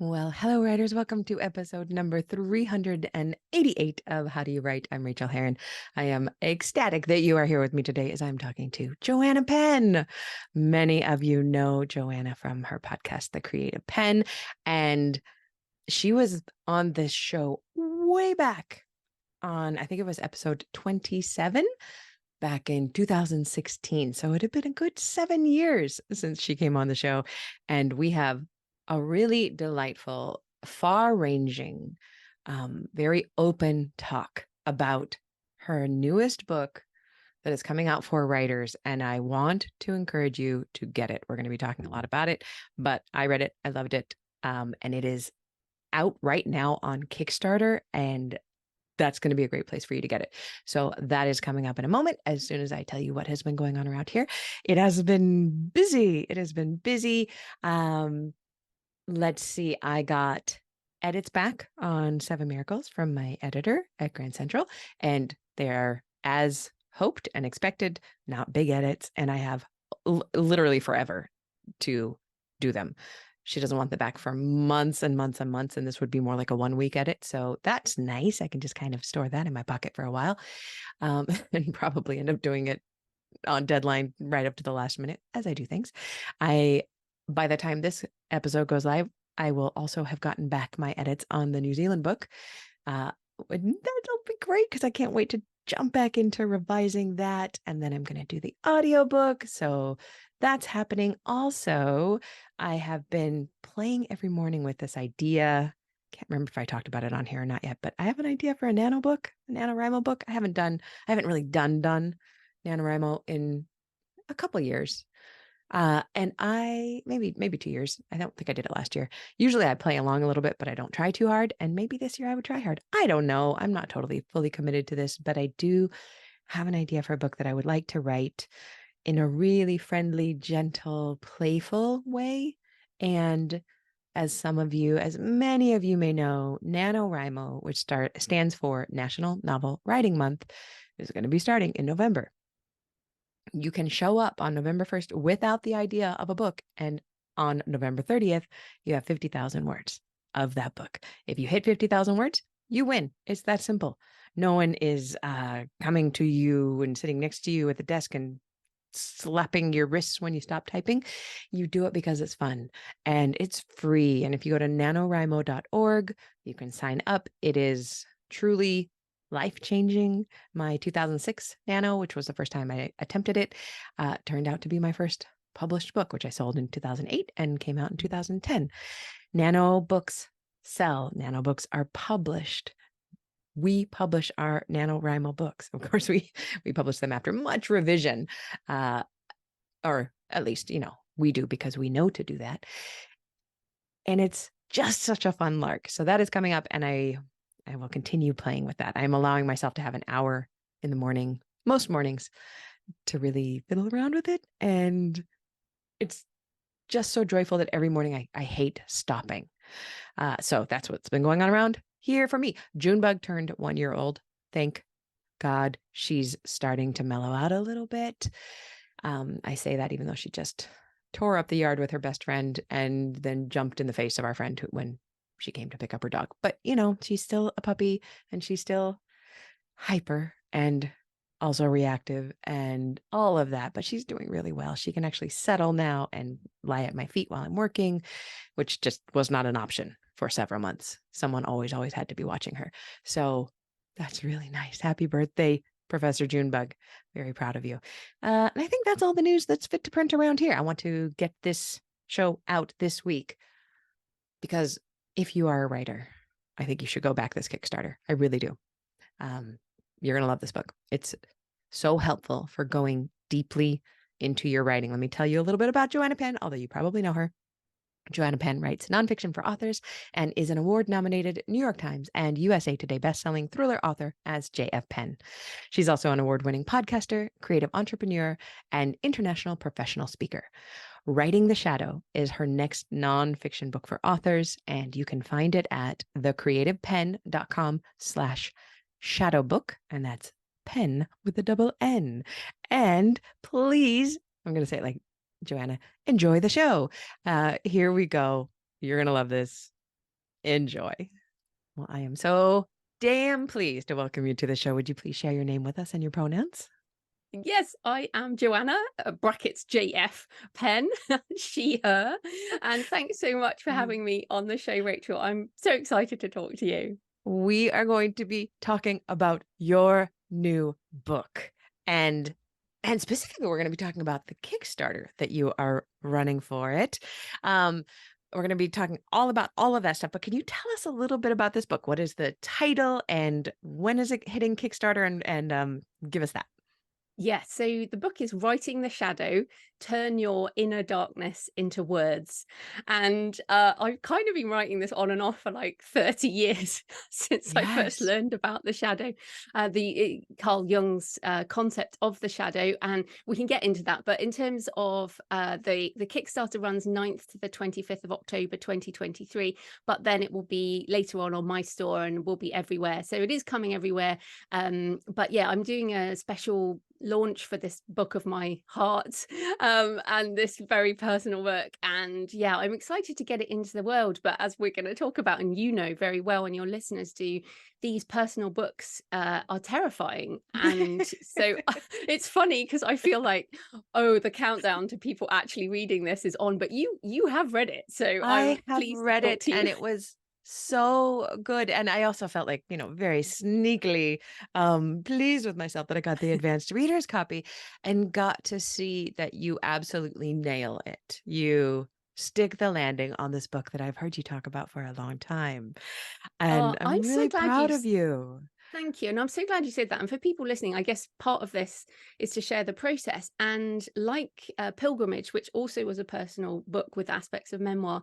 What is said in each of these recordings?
Well, hello, writers. Welcome to episode number 388 of How Do You Write? I'm Rachael Herron. I am ecstatic that you are here with me today as I'm talking to Joanna Penn. Many of you know Joanna from her podcast, The Creative Penn, and she was on this show way back on, I think it was episode 27 back in 2016. So it had been a good 7 years since she came on the show. And we have a really delightful, far-ranging, very open talk about her newest book that is coming out for writers. And I want to encourage you to get it. We're going to be talking a lot about it, but I read it. I loved it. And it is out right now on Kickstarter, and that's going to be a great place for you to get it. So that is coming up in a moment as soon as I tell you what has been going on around here. It has been busy. It has been busy. Let's see. I got edits back on Seven Miracles from my editor at Grand Central, and they're as hoped and expected, not big edits. And I have literally forever to do them. She doesn't want them back for months and months and months, and this would be more like a 1 week edit. So that's nice. I can just kind of store that in my pocket for a while, and probably end up doing it on deadline right up to the last minute, as I do things. By the time this episode goes live, I will also have gotten back my edits on the New Zealand book. That'll be great because I can't wait to jump back into revising that. And then I'm going to do the audiobook. So that's happening. Also, I have been playing every morning with this idea. Can't remember if I talked about it on here or not yet, but I have an idea for a NaNoWriMo book. I haven't really done NaNoWriMo in a couple years. And maybe 2 years. I don't think I did it last year. Usually I play along a little bit, but I don't try too hard. And maybe this year I would try hard. I don't know. I'm not totally fully committed to this, but I do have an idea for a book that I would like to write in a really friendly, gentle, playful way. And as many of you may know, NaNoWriMo, which stands for National Novel Writing Month, is going to be starting in November. You can show up on November 1st without the idea of a book. And on November 30th, you have 50,000 words of that book. If you hit 50,000 words, you win. It's that simple. No one is coming to you and sitting next to you at the desk and slapping your wrists when you stop typing. You do it because it's fun and it's free. And if you go to nanowrimo.org, you can sign up. It is truly life-changing. My 2006 Nano, which was the first time I attempted it, turned out to be my first published book, which I sold in 2008 and came out in 2010. Nano books sell. Nano books are published. We publish our NaNoWriMo books. Of course, we publish them after much revision, or at least, we do because we know to do that. And it's just such a fun lark. So that is coming up, and I will continue playing with that. I'm allowing myself to have an hour in the morning, most mornings, to really fiddle around with it. And it's just so joyful that every morning I hate stopping. So that's what's been going on around here for me. Junebug turned 1 year old. Thank God she's starting to mellow out a little bit. I say that even though she just tore up the yard with her best friend and then jumped in the face of our friend when she came to pick up her dog. But, she's still a puppy and she's still hyper and also reactive and all of that. But she's doing really well. She can actually settle now and lie at my feet while I'm working, which just was not an option for several months. Someone always had to be watching her. So that's really nice. Happy birthday, Professor Junebug. Very proud of you. And I think that's all the news that's fit to print around here. I want to get this show out this week because if you are a writer, I think you should go back this Kickstarter. I really do. You're going to love this book. It's so helpful for going deeply into your writing. Let me tell you a little bit about Joanna Penn, although you probably know her. Joanna Penn writes nonfiction for authors and is an award-nominated New York Times and USA Today bestselling thriller author as J.F. Penn. She's also an award-winning podcaster, creative entrepreneur, and international professional speaker. Writing the Shadow is her next nonfiction book for authors, and you can find it at thecreativepenn.com/shadowbook, and that's pen with a double N. And please, I'm going to say it like Joanna, enjoy the show. Here we go. You're going to love this. Enjoy. Well, I am so damn pleased to welcome you to the show. Would you please share your name with us and your pronouns? Yes, I am Joanna, brackets JF Penn, she, her. And thanks so much for having me on the show, Rachel. I'm so excited to talk to you. We are going to be talking about your new book. And specifically, we're going to be talking about the Kickstarter that you are running for it. We're going to be talking all about all of that stuff. But can you tell us a little bit about this book? What is the title and when is it hitting Kickstarter? And give us that. Yeah, so the book is Writing the Shadow, Turn Your Inner Darkness into Words. And I've kind of been writing this on and off for like 30 years since I first Yes. learned about the shadow, Carl Jung's concept of the shadow. And we can get into that. But in terms of the Kickstarter runs 9th to the 25th of October 2023, but then it will be later on my store and will be everywhere. So it is coming everywhere. But yeah, I'm doing a special launch for this book of my heart and this very personal work, and yeah, I'm excited to get it into the world. But as we're going to talk about, and you know very well, and your listeners do, these personal books are terrifying. And so it's funny because I feel like, oh, the countdown to people actually reading this is on, but you have read it, so I'm I have pleased to read talk it to and you. it was so good. And I also felt like, very sneakily pleased with myself that I got the advanced reader's copy and got to see that you absolutely nail it. You stick the landing on this book that I've heard you talk about for a long time. And I'm I'm so really glad proud of you. Thank you. And I'm so glad you said that. And for people listening, I guess part of this is to share the process. And like Pilgrimage, which also was a personal book with aspects of memoir,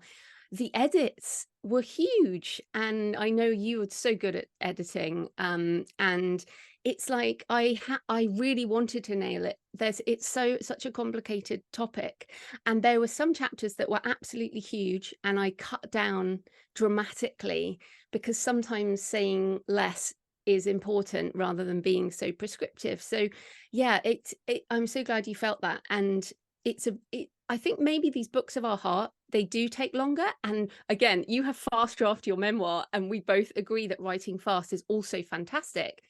the edits were huge. And I know you were so good at editing. And it's like I really wanted to nail it. It's such a complicated topic. And there were some chapters that were absolutely huge, and I cut down dramatically because sometimes saying less is important rather than being so prescriptive. So yeah, I'm so glad you felt that. And I think maybe these books of our heart, they do take longer. And again, you have fast draft your memoir, and we both agree that writing fast is also fantastic.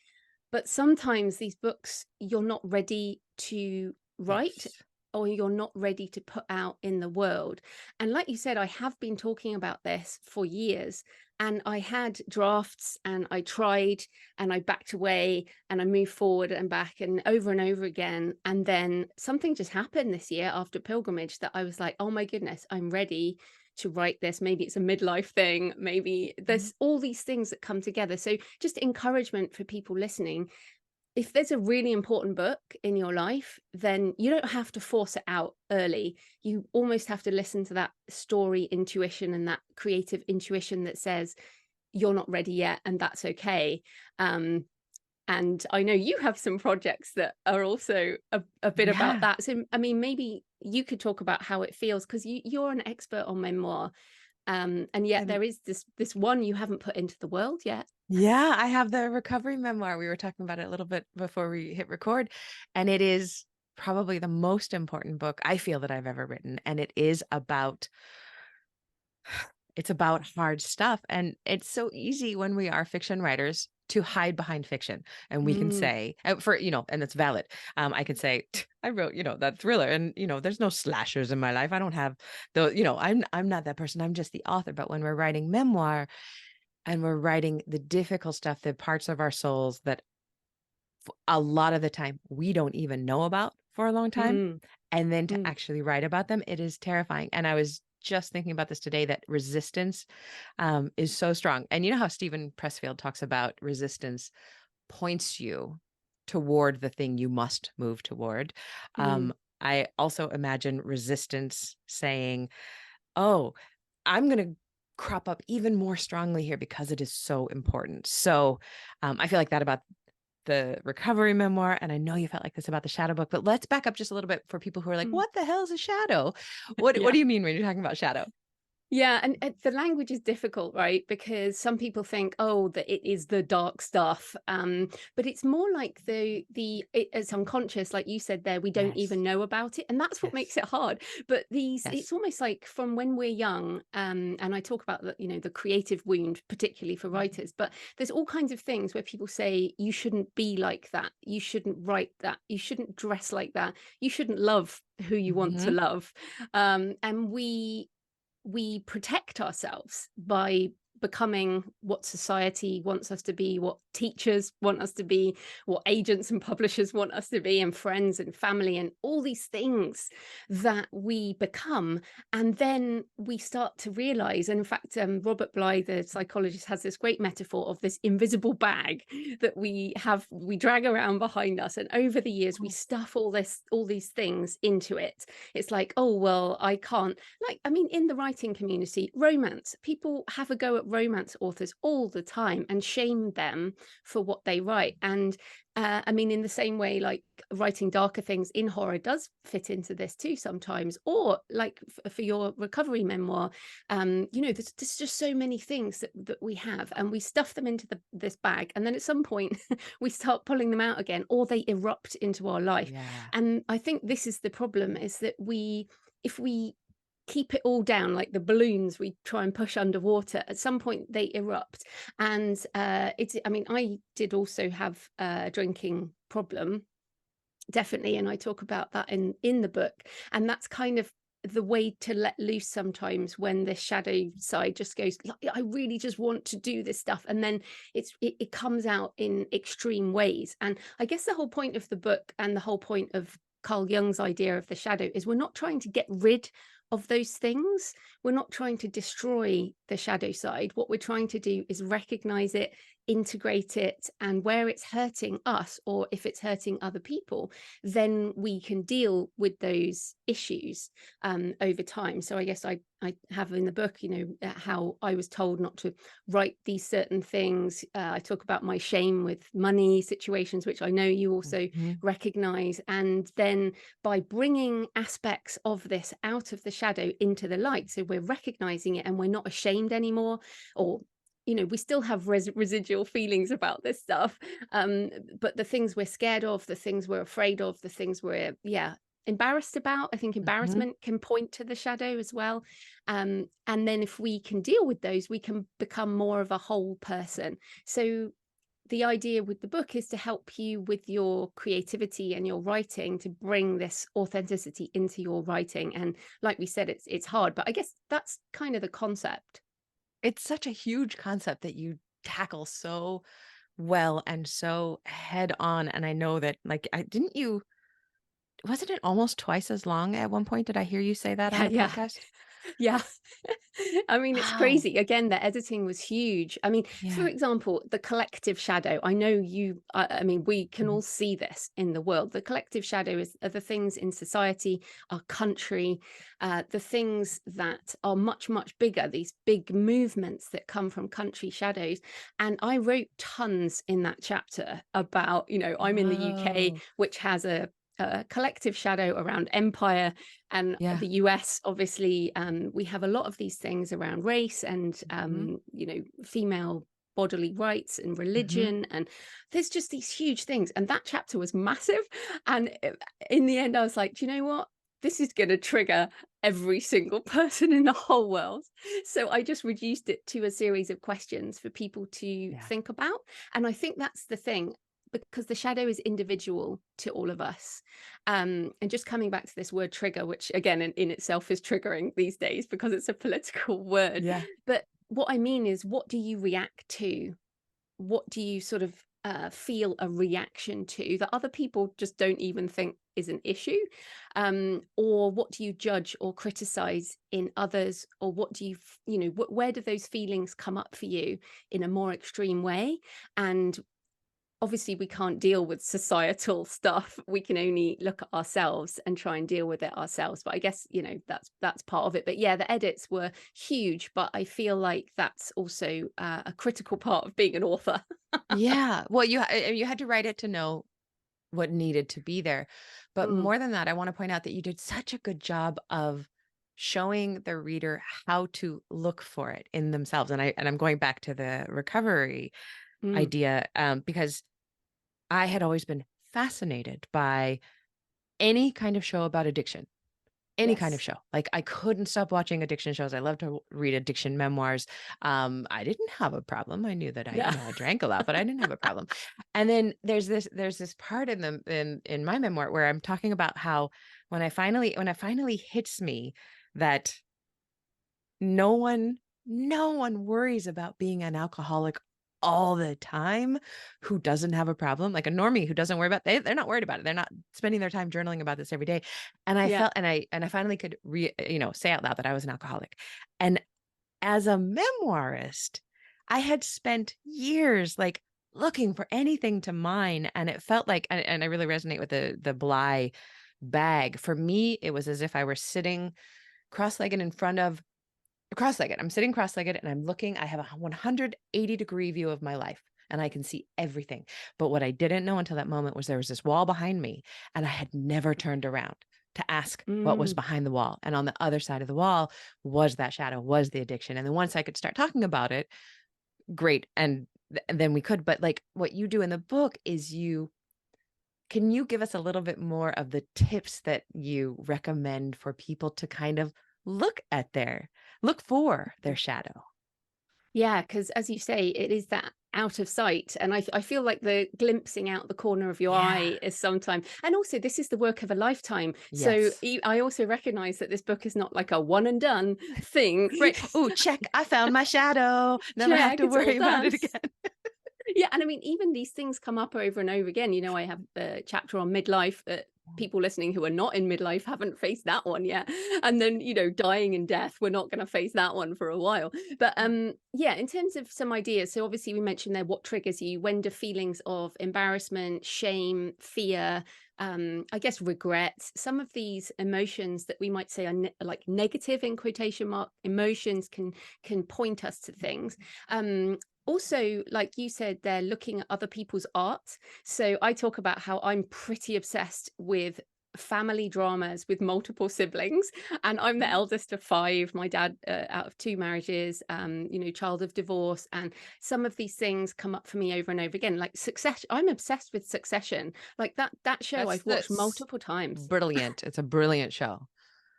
But sometimes these books you're not ready to write, Yes. or you're not ready to put out in the world. And like you said, I have been talking about this for years, and I had drafts and I tried and I backed away and I moved forward and back and over again. And then something just happened this year after Pilgrimage that I was like, oh my goodness, I'm ready to write this. Maybe it's a midlife thing. Maybe Mhm. there's all these things that come together. So just encouragement for people listening. If there's a really important book in your life, then you don't have to force it out early. You almost have to listen to that story intuition and that creative intuition that says you're not ready yet, and that's okay. And I know you have some projects that are also a bit about Yeah. that. So, I mean, maybe you could talk about how it feels, because you're an expert on memoir. And yet And there is this one you haven't put into the world yet. yeah, I have the recovery memoir. We were talking about it a little bit before we hit record, and it is probably the most important book I feel that I've ever written. And it's about hard stuff. And it's so easy when we are fiction writers to hide behind fiction. And we can Mm, say, and it's valid. I can say, I wrote, that thriller, and, there's no slashers in my life. I don't have I'm not that person. I'm just the author. But when we're writing memoir, and we're writing the difficult stuff, the parts of our souls that a lot of the time we don't even know about for a long time, mm, and then to mm, actually write about them, it is terrifying. And I was just thinking about this today, that resistance is so strong. And you know how Stephen Pressfield talks about resistance points you toward the thing you must move toward. mm, I also imagine resistance saying, oh, I'm going to crop up even more strongly here because it is so important. So I feel like that about the recovery memoir. And I know you felt like this about the shadow book, but let's back up just a little bit for people who are like, mm. what the hell is a shadow? What Yeah. do you mean when you're talking about shadow? Yeah, and the language is difficult, right? Because some people think, oh, that it is the dark stuff, but it's more like it's unconscious, like you said there. We don't Yes. even know about it, and that's what makes Yes. it hard. But Yes. it's almost like from when we're young, and I talk about the creative wound, particularly for Mhm. writers. But there's all kinds of things where people say you shouldn't be like that, you shouldn't write that, you shouldn't dress like that, you shouldn't love who you want to Mhm. love, and we protect ourselves by becoming what society wants us to be, what teachers want us to be, what agents and publishers want us to be, and friends and family, and all these things that we become. And then we start to realize, and in fact, Robert Bly, the psychologist, has this great metaphor of this invisible bag that we drag around behind us. And over the years, we Mhm. stuff all these things into it. It's like, oh, well, I can't, like, I mean, in the writing community, romance, people have a go at romance authors all the time and shame them for what they write. And I mean, in the same way, like writing darker things in horror does fit into this too sometimes. Or like for your recovery memoir, there's just so many things that we have, and we stuff them into this bag, and then at some point we start pulling them out again, or they erupt into our life. Yeah. And I think this is the problem: is that if we keep it all down like the balloons we try and push underwater, at some point they erupt. And I mean, I did also have a drinking problem, definitely, and I talk about that in the book. And that's kind of the way to let loose sometimes, when the shadow side just goes, like, I really just want to do this stuff, and then it comes out in extreme ways. And I guess the whole point of the book, and the whole point of Carl Jung's idea of the shadow, is we're not trying to get rid of those things. We're not trying to destroy the shadow side. What we're trying to do is recognize it, integrate it, and where it's hurting us, or if it's hurting other people, then we can deal with those issues over time. So I guess I have in the book, how I was told not to write these certain things. I talk about my shame with money situations, which I know you also Mhm. recognize. And then by bringing aspects of this out of the shadow into the light, so we're recognizing it and we're not ashamed anymore, or we still have residual feelings about this stuff, but the things we're scared of, the things we're afraid of, the things we're embarrassed about, I think Mhm. embarrassment can point to the shadow as well. And then if we can deal with those, we can become more of a whole person. So the idea with the book is to help you with your creativity and your writing, to bring this authenticity into your writing. And like we said, it's hard, but I guess that's kind of the concept. It's such a huge concept that you tackle so well and so head on. And I know that, like, I didn't you, wasn't it almost twice as long at one point? Did I hear you say that on Yeah, the yeah. podcast? Yeah. I mean, it's Wow. crazy. Again, the editing was huge. I mean, for Yeah. example, the collective shadow. I know I mean, we can Mhm. all see this in the world. The collective shadow are the things in society, our country, the things that are much, much bigger, these big movements that come from country shadows. And I wrote tons in that chapter about, I'm in the UK, Oh, which has a collective shadow around empire, and yeah. the US, obviously, we have a lot of these things around race and Mhm. female bodily rights and Mhm. religion, and there's just these huge things. And that chapter was massive, and in the end I was like, do you know what, this is going to trigger every single person in the whole world. So I just reduced it to a series of questions for people to Yeah. think about. And I think that's the thing, because the shadow is individual to all of us. And just coming back to this word trigger, which again in itself is triggering these days because it's a political word. Yeah. But what I mean is, what do you react to? What do you sort of feel a reaction to that other people just don't even think is an issue? Or what do you judge or criticize in others? Or what do where do those feelings come up for you in a more extreme way? And obviously we can't deal with societal stuff. We can only look at ourselves and try and deal with it ourselves. But I guess that's part of it. But yeah, the edits were huge, but I feel like that's also a critical part of being an author. Yeah. Well, you had to write it to know what needed to be there. But Mm, more than that, I want to point out that you did such a good job of showing the reader how to look for it in themselves. And I'm going back to the recovery Mm, idea, because I had always been fascinated by any kind of show about addiction. Any kind of yes. show. Like, I couldn't stop watching addiction shows. I love to read addiction memoirs. I didn't have a problem. I knew that Yeah. I drank a lot, but I didn't have a problem. And then there's this part in my memoir where I'm talking about how when it finally hits me that no one worries about being an alcoholic all the time who doesn't have a problem, like a normie who doesn't worry about, they're not worried about it. They're not spending their time journaling about this every day. And I Yeah. felt, and I finally could say out loud that I was an alcoholic. And as a memoirist, I had spent years like looking for anything to mine, and it felt like, and I really resonate with the Bly bag. For me, it was as if I were sitting cross-legged in front of cross-legged. I'm sitting cross-legged and I'm looking, I have a 180-degree view of my life and I can see everything. But what I didn't know until that moment was there was this wall behind me and I had never turned around to ask what was Mm. behind the wall. And on the other side of the wall was that shadow, was the addiction. And then once I could start talking about it, great. And then we could, but like what you do in the book is can you give us a little bit more of the tips that you recommend for people to kind of look for their shadow? Yeah, because as you say, it is that out of sight. And I feel like the glimpsing out the corner of your Yeah. eye is sometimes, and also this is the work of a lifetime. So Yes. I also recognize that this book is not like a one and done thing. Right. Oh, check. I found my shadow. Never have Check, to it's all worry about done. it again. Yeah, and I mean, even these things come up over and over again. You know, I have a chapter on midlife that people listening who are not in midlife haven't faced that one yet. And then, you know, dying and death, we're not going to face that one for a while. But yeah, in terms of some ideas, so obviously we mentioned there what triggers you, when do feelings of embarrassment, shame, fear, I guess regret, some of these emotions that we might say are like negative in quotation mark emotions can point us to things. Also, like you said, they're looking at other people's art. So I talk about how I'm pretty obsessed with family dramas with multiple siblings, and I'm the Mhm. eldest of 5. My dad out of 2 marriages, you know, child of divorce, and some of these things come up for me over and over again, like Succession. I'm obsessed with Succession, like that show I've watched That's multiple times. brilliant. It's a brilliant show.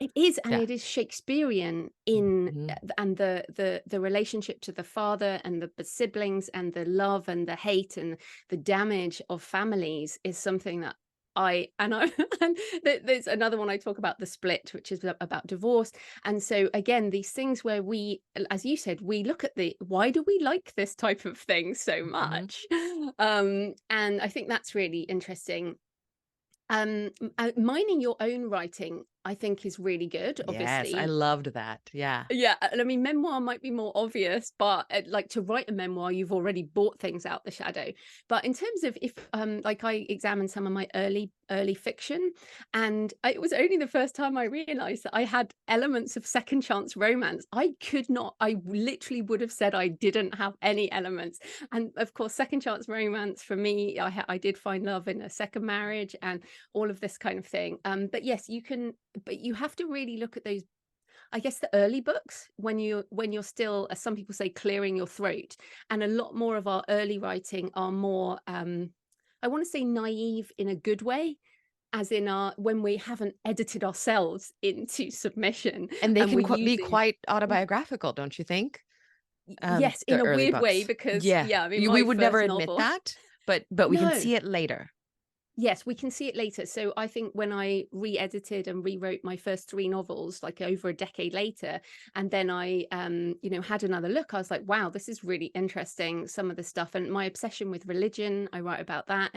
It is, and Yeah. it is Shakespearean in Mhm. and the relationship to the father and the siblings and the love and the hate and the damage of families is something that and there's another one I talk about, The Split, which is about divorce. And so again, these things where we, as you said, we look at the why do we like this type of thing so Mhm. much? And I think that's really interesting. Mining your own writing, I think, is really good. Yes, I Obviously, loved that. Yeah. yeah, and I mean, memoir might be more obvious, but like to write a memoir, you've already brought things out the shadow. But in terms of if, like I examined some of my early fiction, and it was only the first time I realized that I had elements of second chance romance. I could not, I literally would have said I didn't have any elements. And of course, second chance romance for me, I did find love in a second marriage and all of this kind of thing. But yes, you can, but you have to really look at those, I guess, the early books when you're still, as some people say, clearing your throat. And a lot more of our early writing are more I want to say naive in a good way, as in our when we haven't edited ourselves into submission And they and can we're be using quite autobiographical, don't you think? yes, in The a early weird way, books. because Yeah. yeah, I mean We my would never first admit novel that, but we can no. see it later. Yes, we can see it later. So I think when I re-edited and rewrote my first 3 novels, like over a decade later, and then I, you know, had another look, I was like, wow, this is really interesting. Some of the stuff and my obsession with religion, I write about that,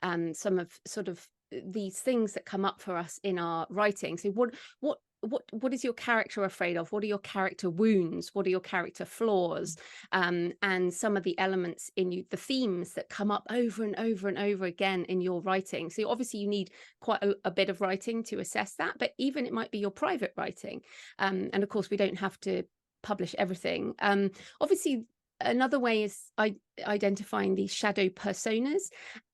and some of sort of these things that come up for us in our writing. So what is your character afraid of? What are your character wounds? What are your character flaws? And some of the elements in you, the themes that come up over and over and over again in your writing. So obviously you need quite a bit of writing to assess that, but even it might be your private writing. And of course, we don't have to publish everything. Obviously, another way is identifying these shadow personas.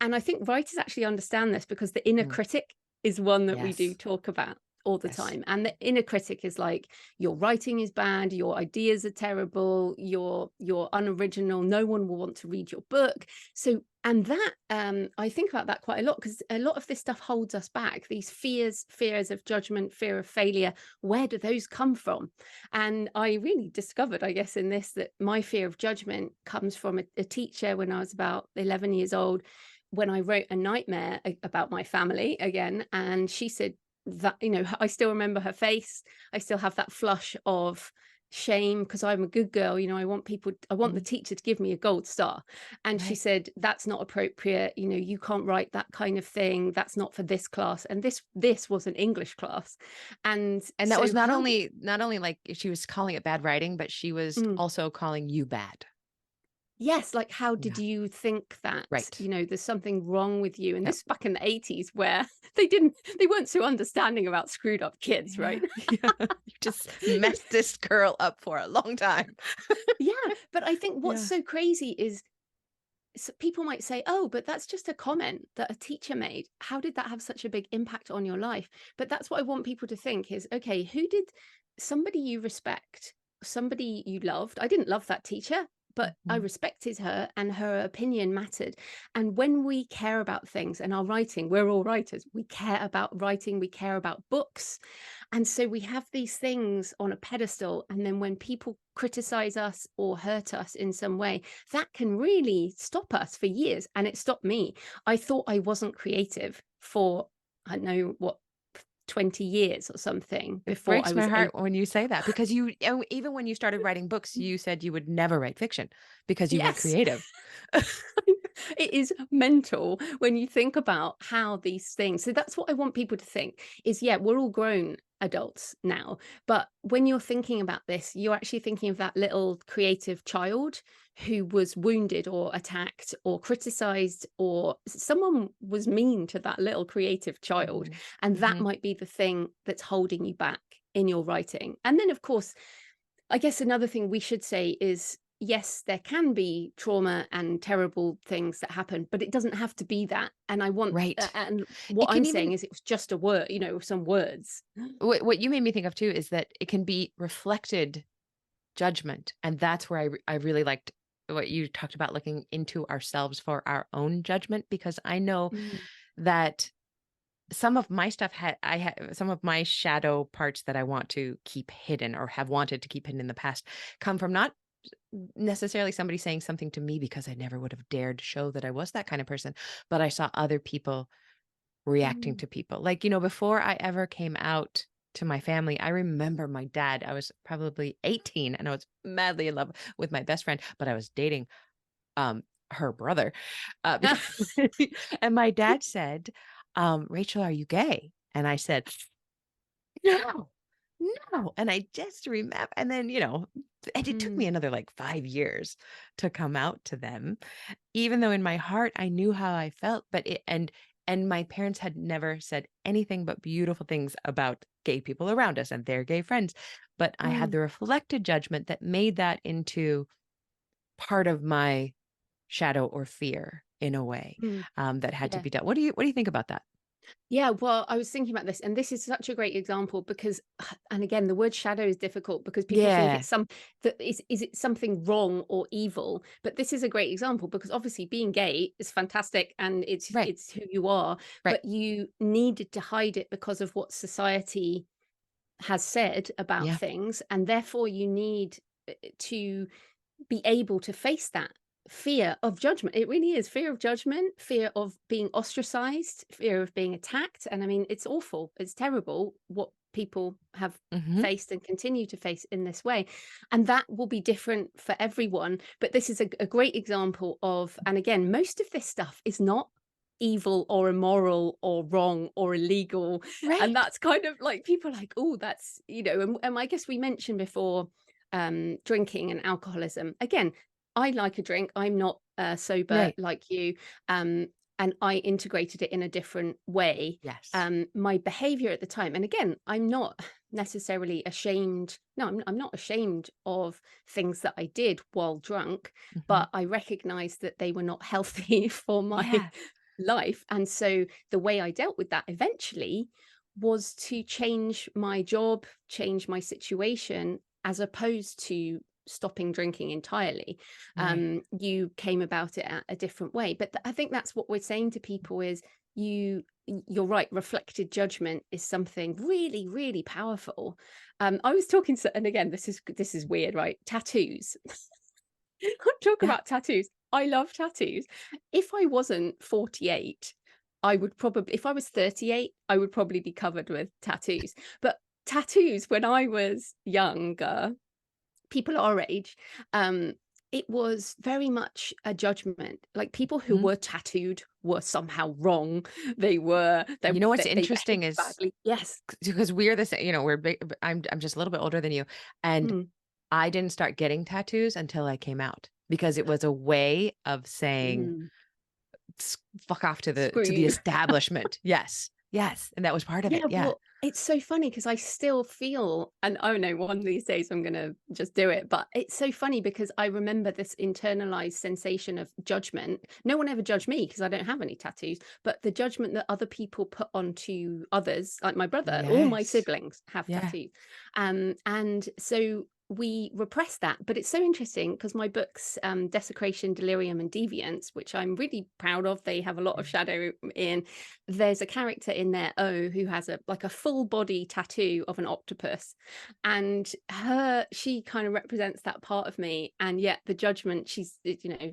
And I think writers actually understand this because the inner Mm. critic is one that we do Yes. talk about. all the Yes. time. And the inner critic is like, your writing is bad, your ideas are terrible, you're unoriginal, no one will want to read your book. So, and that I think about that quite a lot, because a lot of this stuff holds us back. These fears of judgment, fear of failure, where do those come from? And I really discovered, I guess, in this, that my fear of judgment comes from a teacher when I was about 11 years old, when I wrote a nightmare about my family again. And she said that, you know, I still remember her face. I still have that flush of shame, because I'm a good girl. You know, I want the Mhm. teacher to give me a gold star. And she Right. said, that's not appropriate. You know, you can't write that kind of thing. That's not for this class. And this was an English class. And And that was so how not only like she was calling it bad writing, but she was mm, also calling you bad. yes, like, how did Yeah. you think that, Right. you know, there's something wrong with you? And Yep. this back in the 80s, where they weren't so understanding about screwed up kids, Yeah. right? Yeah. You just messed this girl up for a long time. Yeah, but I think what's Yeah. so crazy is, people might say, oh, but that's just a comment that a teacher made. How did that have such a big impact on your life? But that's what I want people to think is, okay, who did somebody you respect, somebody you loved? I didn't love that teacher, but I Mhm. respected her and her opinion mattered. And when we care about things, and our writing, we're all writers, we care about writing, we care about books, and so we have these things on a pedestal. And then when people criticize us or hurt us in some way, that can really stop us for years. And it stopped me. I thought I wasn't creative for, I don't know what, 20 years or something It before I breaks my was heart able. when you say that because even when you started writing books, you said you would never write fiction because you weren't Yes. creative. It is mental when you think about how these things, so that's what I want people to think is, yeah, we're all grown adults now, but when you're thinking about this, you're actually thinking of that little creative child who was wounded or attacked or criticized, or someone was mean to that little creative child, Mhm. and that Mhm. might be the thing that's holding you back in your writing. And then, of course, I guess another thing we should say is, yes, there can be trauma and terrible things that happen, but it doesn't have to be that. And I want, Right. and what It I'm can saying even is, it was just a word, you know, some words. what you made me think of too is that it can be reflected judgment, and that's where I really liked what you talked about looking into ourselves for our own judgment because I know Mm, that some of my stuff had some of my shadow parts that I want to keep hidden or have wanted to keep hidden in the past come from not necessarily somebody saying something to me because I never would have dared show that I was that kind of person, but I saw other people reacting mm, to people. Like, before I ever came out to my family, I remember my dad, I was probably 18 and I was madly in love with my best friend, but I was dating her brother. ah, Because and my dad said, "Rachel, are you gay?" And I said, "No, no." And I just remember, and then, and it took me mm, another like 5 years to come out to them, even though in my heart I knew how I felt. But and my parents had never said anything but beautiful things about gay people around us and their gay friends. But I had mm, the reflected judgment that made that into part of my shadow or fear in a way, mm. that had to Yeah. be done. What do you think about that? Yeah, well, I was thinking about this, and this is such a great example because, and again, the word shadow is difficult because people think Yeah, it's is it something wrong or evil? But this is a great example because obviously being gay is fantastic and right, it's who you are, right. but you needed to hide it because of what society has said about Yeah. things, and therefore you need to be able to face that fear of judgment. It really is fear of judgment, fear of being ostracized, fear of being attacked. And I mean, it's awful. It's terrible what people have Mhm. faced and continue to face in this way. And that will be different for everyone. But this is a great example of, and again, most of this stuff is not evil or immoral or wrong or illegal. And Right. that's kind of like, people are like, oh, that's, you know, and I guess we mentioned before, drinking and alcoholism. Again, I like a drink. I'm not sober Right. like you. Um, and I integrated it in a different way. Yes. My behavior at the time, and again, I'm not necessarily ashamed. No, I'm not ashamed of things that I did while drunk, Mhm. but I recognized that they were not healthy for my Yeah. life. And so the way I dealt with that eventually was to change my job, change my situation, as opposed to stopping drinking entirely. Right. You came about it a different way. But I think that's what we're saying to people is you're right, reflected judgment is something really, really powerful. I was talking to, and again, this is weird, right? Tattoos. I'll talk Yeah. about tattoos. I love tattoos. If I wasn't 48, I would probably, if I was 38, I would probably be covered with tattoos. But tattoos, when I was younger, people our age, um, it was very much a judgment. Like people who Mhm. were tattooed were somehow wrong. You know what's They interesting behaved is badly. Yes. because we're the same, we're big, I'm just a little bit older than you. And Mm, I didn't start getting tattoos until I came out because it was a way of saying mm. fuck off to Screw the you. establishment. Yes. Yes. And that was part of it. Yeah, Yeah. well, it's so funny because I still feel, and oh no, one of these days I'm gonna just do it. But it's so funny because I remember this internalized sensation of judgment. No one ever judged me because I don't have any tattoos, but the judgment that other people put onto others, like my brother, all my Yes. siblings have Yeah. tattoos. And so we repress that. But it's so interesting because my books, Desecration, Delirium, and Deviance, which I'm really proud of, they have a lot of shadow in. There's a character in there, O, who has a like a full body tattoo of an octopus, and she kind of represents that part of me. And yet the judgment, she's,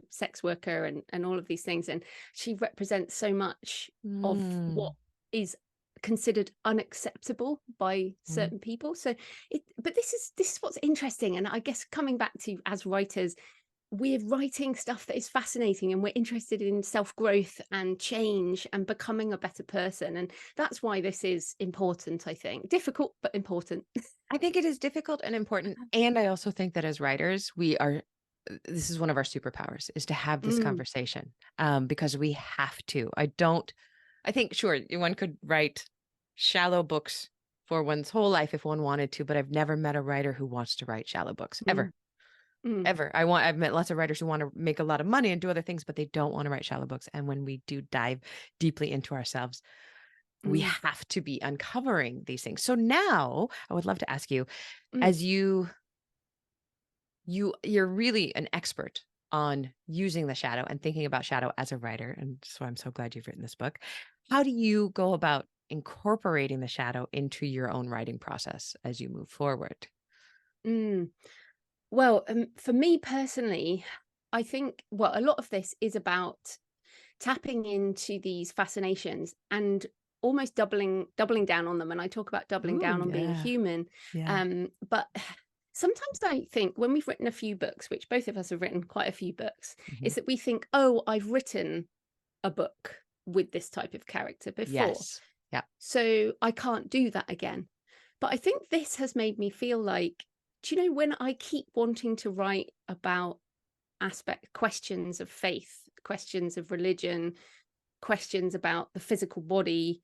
sex worker and all of these things, and she represents so much of what Mm. is considered unacceptable by Mm. certain people. So but this is what's interesting, and I guess coming back to, as writers, we're writing stuff that is fascinating, and we're interested in self-growth and change and becoming a better person, and that's why this is important. I think difficult but important. I think it is difficult and important. And I also think that as writers, this is one of our superpowers is to have this Mm, conversation because we have to. I think, sure, one could write shallow books for one's whole life if one wanted to, but I've never met a writer who wants to write shallow books ever. mm, mm, Ever. I've met lots of writers who want to make a lot of money and do other things, but they don't want to write shallow books. And when we do dive deeply into ourselves, we mm, have to be uncovering these things. So now I would love to ask you, mm, as you're really an expert on using the shadow and thinking about shadow as a writer. And so I'm so glad you've written this book. How do you go about incorporating the shadow into your own writing process as you move forward? mm. Well, for me personally, I think, well, a lot of this is about tapping into these fascinations and almost doubling down on them. And I talk about doubling Ooh, down on being yeah. human. Yeah. But sometimes I think when we've written a few books, which both of us have written quite a few books, Mhm. is that we think, oh, I've written a book with this type of character before, Yes. Yeah. so I can't do that again. But I think this has made me feel like, do you know, when I keep wanting to write about questions of faith, questions of religion, questions about the physical body,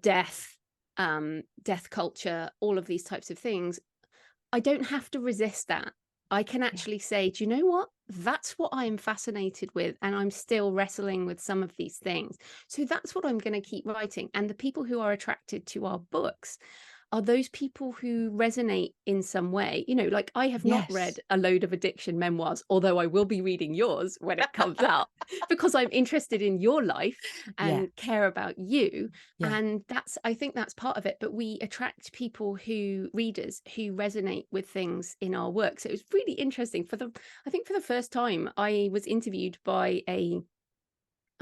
death, death culture, all of these types of things, I don't have to resist that. I can Yeah. actually say, do you know what? That's what I'm fascinated with. And I'm still wrestling with some of these things. So that's what I'm going to keep writing. And the people who are attracted to our books are those people who resonate in some way. Like I have not read Yes. a load of addiction memoirs, although I will be reading yours when it comes out because I'm interested in your life Yeah. and care about you. Yeah. And I think that's part of it. But we attract readers who resonate with things in our work. So it was really interesting. I think for the first time, I was interviewed by a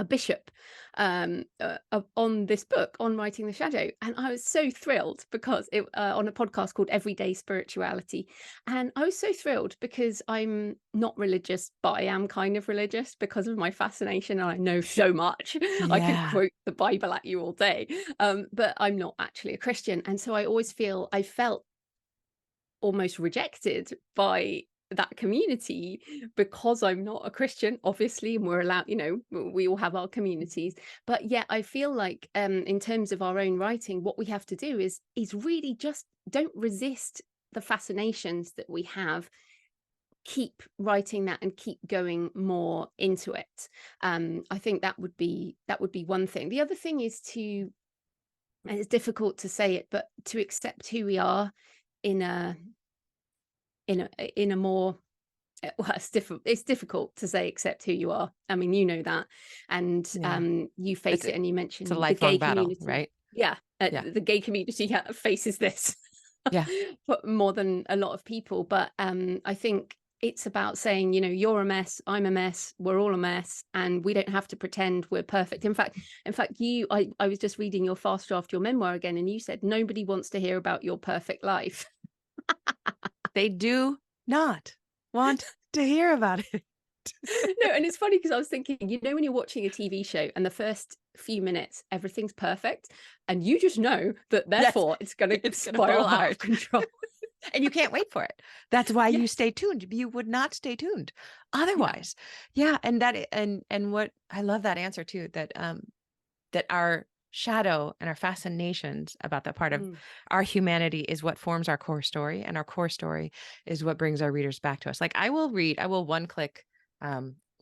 bishop on this book on writing the shadow, and I was so thrilled because it on a podcast called Everyday Spirituality, and I was so thrilled because I'm not religious, but I am kind of religious because of my fascination, and I know so much. I could Yeah. quote the Bible at you all day, but I'm not actually a Christian, and so I felt almost rejected by that community because I'm not a Christian, obviously, and we're allowed, we all have our communities. But yet I feel like in terms of our own writing, what we have to do is really just don't resist the fascinations that we have. Keep writing that and keep going more into it. I think that would be one thing. The other thing is to And it's difficult to say it, but to accept who we are in a in a more well, it's difficult to say accept who you are. I mean, you know that, and Yeah. you It's face a, it, and you it's a mentioned the gay lifelong battle, community. right? Yeah, Yeah. the gay community faces this Yeah. but more than a lot of people. But I think it's about saying, you know, you're a mess, I'm a mess, we're all a mess, and we don't have to pretend we're perfect. In fact, I was just reading your fast draft, your memoir again, and you said nobody wants to hear about your perfect life. They do not want to hear about it. No, and it's funny because I was thinking, you know, when you're watching a TV show and the first few minutes everything's perfect, and you just know that Yes, therefore it's going to it's going to spiral fall out apart. of control. And you can't wait for it. That's why you Yes. stay tuned. You would not stay tuned otherwise. Yeah. And what I love that answer too, that our shadow and our fascinations about that part of Mm. our humanity is what forms our core story, and our core story is what brings our readers back to us. Like I will one click,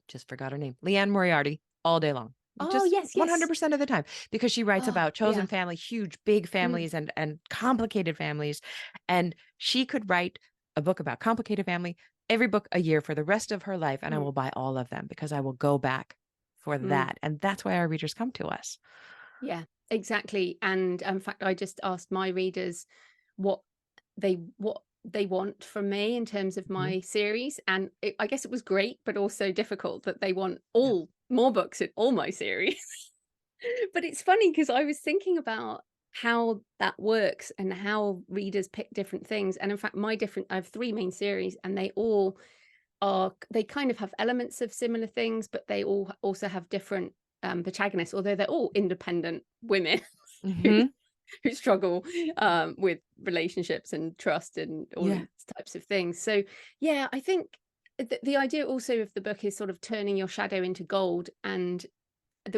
just forgot her name, Leanne Moriarty, all day long, Oh, just yes, yes. 100% of the time, because she writes Oh, about chosen yeah. family, huge, big Mm, families, and complicated families. And she could write a book about complicated family, every book a year for the rest of her life, and I mm, will buy all of them because I will go back for mm. that. And that's why our readers come to us. Yeah, exactly. And in fact, I just asked my readers what they want from me in terms of Mhm. my series, and I guess it was great, but also difficult that they want Yeah. all more books in all my series. But it's funny because I was thinking about how that works and how readers pick different things. And in fact, I have three main series, and they kind of have elements of similar things, but they all also have different protagonists, although they're all independent women who Hmm. who struggle with relationships and trust and all Yeah. these types of things. So yeah, I think the idea also of the book is sort of turning your shadow into gold, and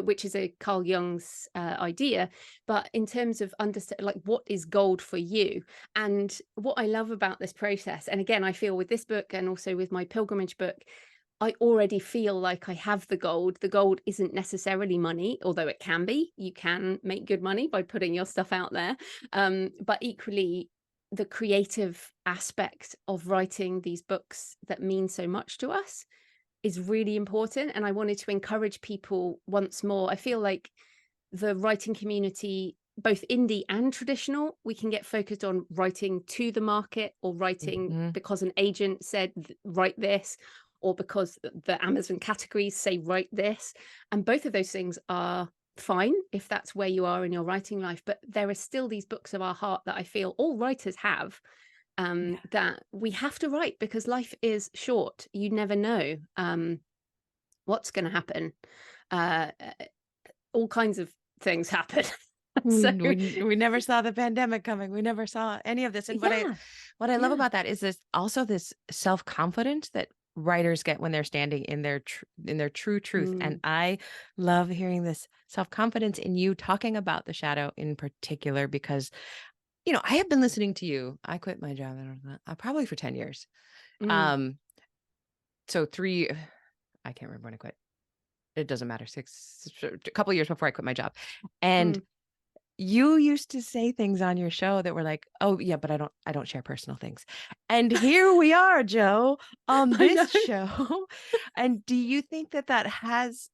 which is a Carl Jung's idea, but in terms of understand, like, what is gold for you. And what I love about this process, and again, I feel with this book and also with my pilgrimage book, I already feel like I have the gold. The gold isn't necessarily money, although it can be. You can make good money by putting your stuff out there. But equally, the creative aspect of writing these books that mean so much to us is really important. And I wanted to encourage people once more. I feel like the writing community, both indie and traditional, we can get focused on writing to the market, or writing Hmm. because an agent said write this, or because the Amazon categories say write this. And both of those things are fine if that's where you are in your writing life, but there are still these books of our heart that I feel all writers have, Yeah. that we have to write because life is short. You never know what's going to happen. Uh, all kinds of things happen. So We never saw the pandemic coming. We never saw any of this. And yeah, what I love yeah. about that is this self-confidence that writers get when they're standing in their true truth. And Mm, I love hearing this self-confidence in you talking about the shadow in particular, because I have been listening to you. I quit my job, I don't know, probably for 10 years. mm, Um, so I can't remember when I quit. It doesn't matter. A couple of years before I quit my job. And mm. you used to say things on your show that were like, "Oh yeah, but I don't share personal things." And here we are, Joe, on I know. this show. And do you think that has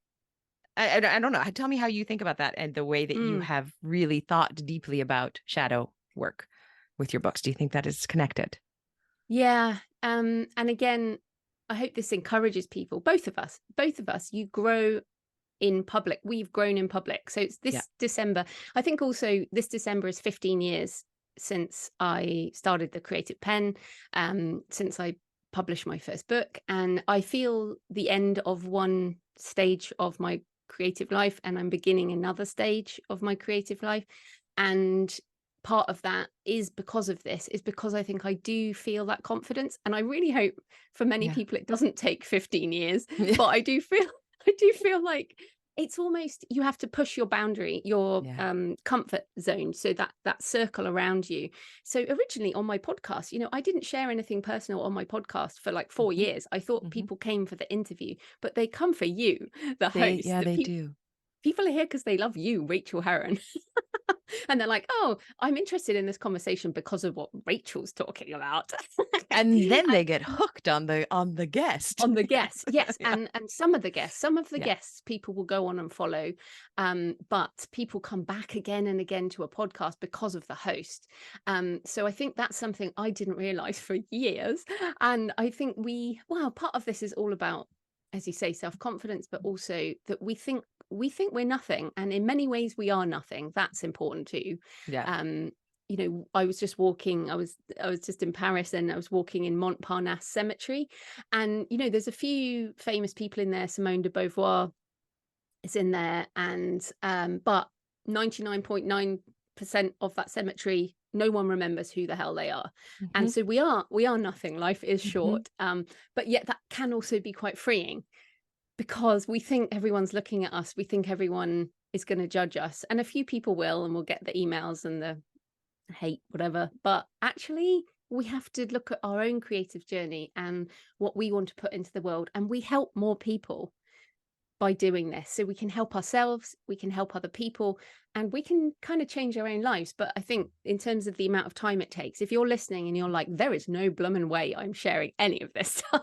I don't know. Tell me how you think about that, and the way that you Mm. have really thought deeply about shadow work with your books. Do you think that is connected? Yeah. And again, I hope this encourages people, both of us, you grow in public. We've grown in public. So it's Yeah. this December. I think also this December is 15 years since I started the Creative Pen, since I published my first book. And I feel the end of one stage of my creative life, and I'm beginning another stage of my creative life. And part of that is because of this, is because I think I do feel that confidence. And I really hope for many Yeah. people it doesn't take 15 years, but I do feel I do feel like it's almost, you have to push your boundary, your Yeah. comfort zone, so that circle around you. So originally on my podcast, I didn't share anything personal on my podcast for like 4 Hmm. years. I thought Hmm. people came for the interview, but they come for you, the host. They do. people are here because they love you, Rachael Herron. And they're like, oh, I'm interested in this conversation because of what Rachel's talking about. And then they get hooked on the guest. On the guests, yes. Yeah. And some of the guests people will go on and follow, but people come back again and again to a podcast because of the host. So I think that's something I didn't realize for years. And I think part of this is all about, as you say, self-confidence, but also that we think we're nothing, and in many ways we are nothing. That's important too. Yeah. I was just walking, I was just in Paris, and I was walking in Montparnasse Cemetery, and there's a few famous people in there. Simone de Beauvoir is in there, and but 99.9% of that cemetery, no one remembers who the hell they are. And so we are nothing. Life is short, but yet that can also be quite freeing, because we think everyone's looking at us, we think everyone is going to judge us, and a few people will, and we'll get the emails and the hate, whatever. But actually, we have to look at our own creative journey and what we want to put into the world, and we help more people by doing this. So we can help ourselves, we can help other people, and we can kind of change our own lives. But I think in terms of the amount of time it takes, if you're listening and you're like, there is no bloomin' way I'm sharing any of this stuff,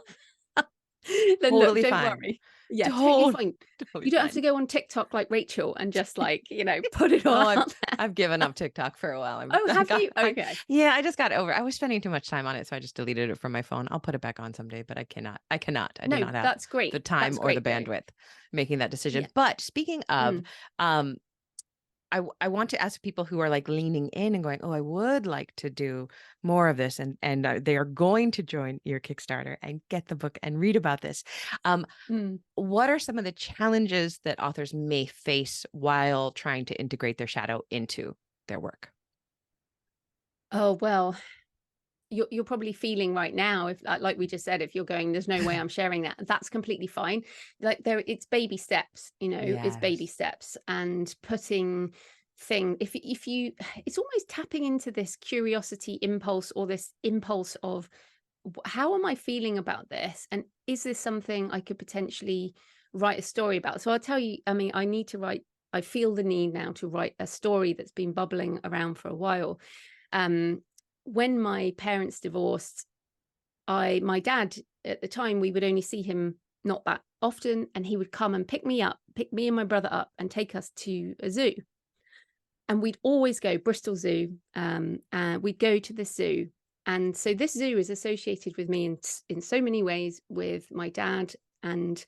then Totally look, don't fine. worry. Yeah, totally fine. Totally You don't fine. have to go on TikTok like Rachel and just like, put it all out there. I've given up TikTok for a while. Have you? Okay. Yeah, I just got over. I was spending too much time on it, so I just deleted it from my phone. I'll put it back on someday, but I cannot. I do not have that's great. the time or the bandwidth making that decision. But speaking of, I want to ask people who are like leaning in and going, oh, I would like to do more of this, and they are going to join your Kickstarter and get the book and read about this. What are some of the challenges that authors may face while trying to integrate their shadow into their work? Oh, well, you're probably feeling right now, if like we just said, if you're going, there's no way I'm sharing that, that's completely fine. Like it's baby steps, it's baby steps, and putting if you it's almost tapping into this curiosity impulse, or this impulse of, how am I feeling about this, and is this something I could potentially write a story about? So I'll tell you, I feel the need now to write a story that's been bubbling around for a while. When my parents divorced, my dad at the time, we would only see him not that often, and he would come and pick me and my brother up and take us to a zoo. And we'd always go Bristol Zoo, and we'd go to the zoo. And so this zoo is associated with me in so many ways with my dad, and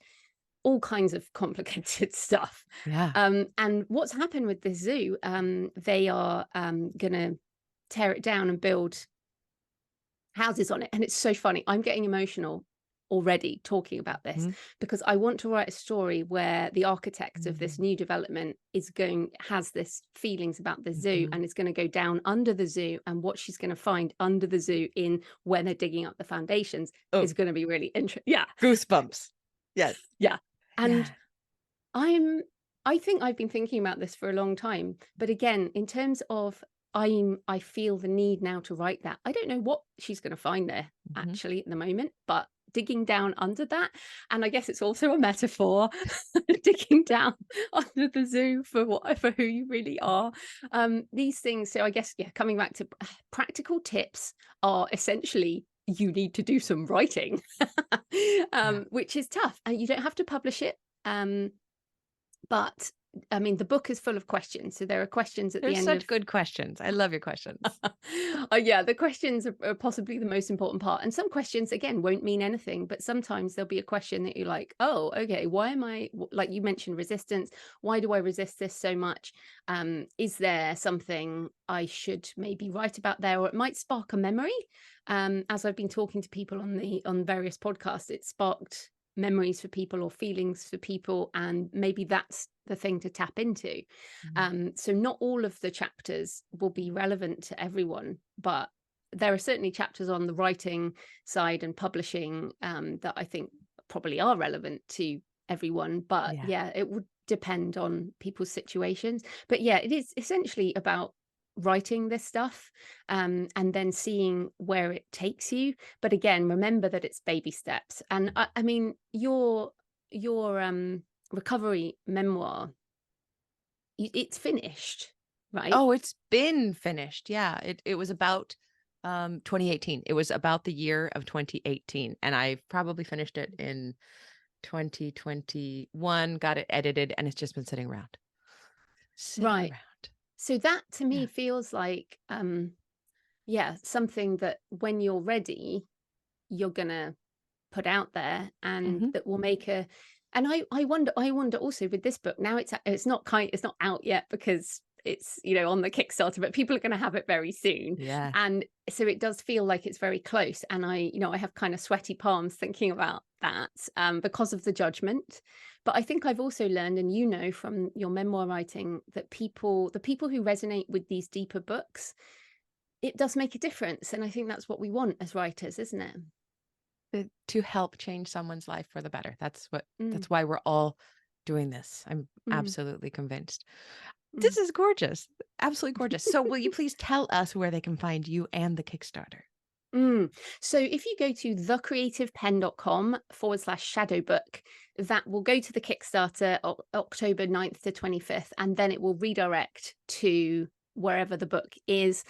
all kinds of complicated stuff. Yeah. And what's happened with this zoo, they are gonna tear it down and build houses on it. And it's so funny, I'm getting emotional already talking about this, because I want to write a story where the architect of this new development has this feelings about the zoo, and is going to go down under the zoo, and what she's going to find under the zoo when they're digging up the foundations is going to be really interesting. Yeah, goosebumps. Yes. Yeah. And I think I've been thinking about this for a long time, but again, in terms of I feel the need now to write that. I don't know what she's going to find there actually at the moment, but digging down under that, and I guess it's also a metaphor, digging down under the zoo for who you really are. These things. So I guess, coming back to practical tips are essentially, you need to do some writing, which is tough, and you don't have to publish it. But I mean, the book is full of questions. So there are questions at the end. There's such good questions. I love your questions. The questions are possibly the most important part. And some questions, again, won't mean anything. But sometimes there'll be a question that you're like, oh, okay, why am I, like you mentioned, resistance. Why do I resist this so much? Is there something I should maybe write about there? Or it might spark a memory. As I've been talking to people on various podcasts, it sparked memories for people or feelings for people, and maybe that's the thing to tap into. So not all of the chapters will be relevant to everyone, but there are certainly chapters on the writing side and publishing that I think probably are relevant to everyone. But it would depend on people's situations. But it is essentially about writing this stuff and then seeing where it takes you. But again, remember that it's baby steps. And I mean, your recovery memoir it's finished, right? Oh, it's been finished. Yeah. It was about 2018. It was about the year of 2018. And I probably finished it in 2021, got it edited, and it's just been sitting around. Sitting Right. around. So that to me Yeah. feels like, yeah, something that when you're ready, you're gonna put out there, and Hmm. that will make a. And I wonder also with this book, now it's not out yet because it's, you know, on the Kickstarter, but people are going to have it very soon. Yeah. And so it does feel like it's very close, and I have kind of sweaty palms thinking about that, because of the judgment. But I think I've also learned, and you know from your memoir writing, that the people who resonate with these deeper books, it does make a difference. And I think that's what we want as writers, isn't it? To help change someone's life for the better. Mm, That's why we're all doing this. I'm mm, absolutely convinced. mm. This is gorgeous. Absolutely gorgeous. So will you please tell us where they can find you and the Kickstarter? So if you go to thecreativepen.com/shadow book, that will go to the Kickstarter October 9th to 25th, and then it will redirect to wherever the book is.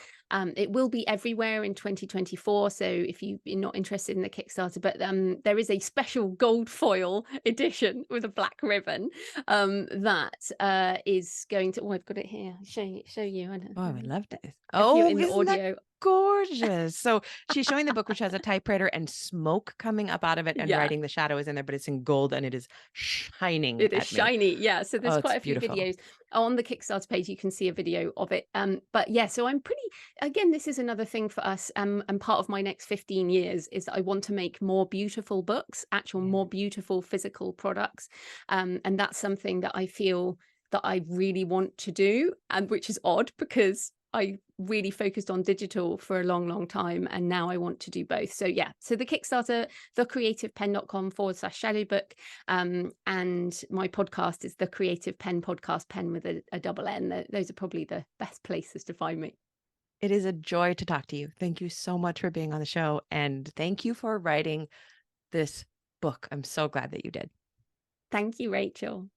It will be everywhere in 2024. So if you're not interested in the Kickstarter, but there is a special gold foil edition with a black ribbon, that is going to. Oh, I've got it here. Show you. I Oh, I would love to. if you're Oh, in the isn't that audio. gorgeous? So she's showing the book, which has a typewriter and smoke coming up out of it, and Yeah. writing the shadow is in there, but it's in gold and it is shining It is at me. shiny, yeah. So there's Oh, it's quite a few beautiful. videos on the Kickstarter page. You can see a video of it. But yeah, so I'm pretty. Again, this is another thing for us. And part of my next 15 years is that I want to make more beautiful books, actual Yeah. more beautiful physical products. And that's something that I feel that I really want to do, and which is odd because I really focused on digital for a long, long time, and now I want to do both. So yeah, so the Kickstarter, thecreativepen.com/shadow book. And my podcast is the Creative Pen Podcast, pen with a double N. Those are probably the best places to find me. It is a joy to talk to you. Thank you so much for being on the show. And thank you for writing this book. I'm so glad that you did. Thank you, Rachel.